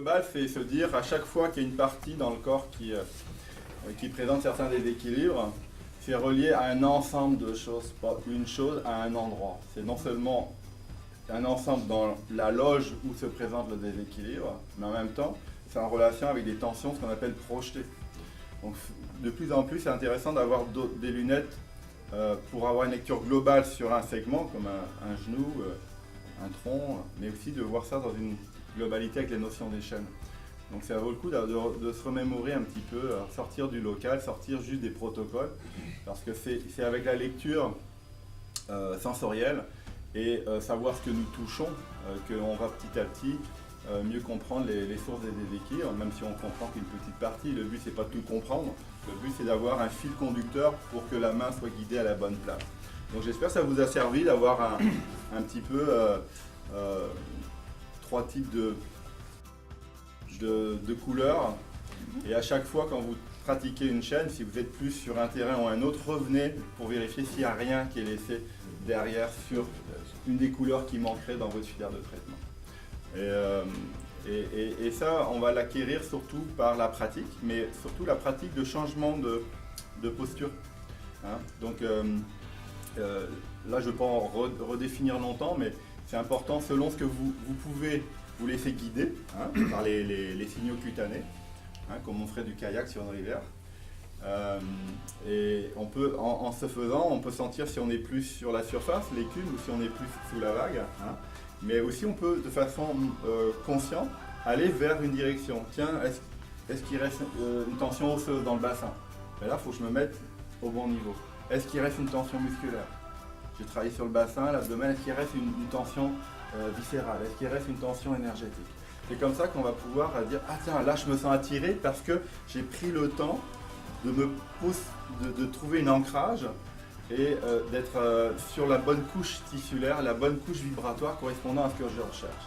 global, c'est se dire à chaque fois qu'il y a une partie dans le corps qui présente certains déséquilibres, c'est relié à un ensemble de choses, pas une chose à un endroit. C'est non seulement un ensemble dans la loge où se présente le déséquilibre, mais en même temps, c'est en relation avec des tensions, ce qu'on appelle projetées. Donc, de plus en plus, c'est intéressant d'avoir des lunettes pour avoir une lecture globale sur un segment, comme un genou, un tronc, mais aussi de voir ça dans une globalité avec les notions d'échelle. Donc ça vaut le coup de se remémorer un petit peu, sortir du local, sortir juste des protocoles, parce que c'est avec la lecture sensorielle et savoir ce que nous touchons qu'on va petit à petit mieux comprendre les sources des déséquilibres, même si on comprend qu'une petite partie. Le but, c'est pas de tout comprendre, le but, c'est d'avoir un fil conducteur pour que la main soit guidée à la bonne place. Donc j'espère que ça vous a servi d'avoir un petit peu trois types de couleurs. Et à chaque fois, quand vous pratiquez une chaîne, si vous êtes plus sur un terrain ou un autre, revenez pour vérifier s'il n'y a rien qui est laissé derrière sur une des couleurs qui manquerait dans votre filière de traitement. Et ça, on va l'acquérir surtout par la pratique, mais surtout la pratique de changement de posture. Hein. Donc là, je ne vais pas en redéfinir longtemps, mais c'est important, selon ce que vous pouvez vous laisser guider par les signaux cutanés, comme on ferait du kayak sur une rivière. Et on peut, en ce faisant, on peut sentir si on est plus sur la surface, l'écume, ou si on est plus sous la vague. Mais aussi, on peut, de façon consciente, aller vers une direction. Tiens, est-ce qu'il reste une tension osseuse dans le bassin? Et là, il faut que je me mette au bon niveau. Est-ce qu'il reste une tension musculaire? J'ai travaillé sur le bassin, l'abdomen. Est-ce qu'il reste une tension viscérale? Est-ce qu'il reste une tension énergétique? C'est comme ça qu'on va pouvoir dire « Ah tiens, là, je me sens attiré parce que j'ai pris le temps de trouver un ancrage et d'être sur la bonne couche tissulaire, la bonne couche vibratoire correspondant à ce que je recherche. »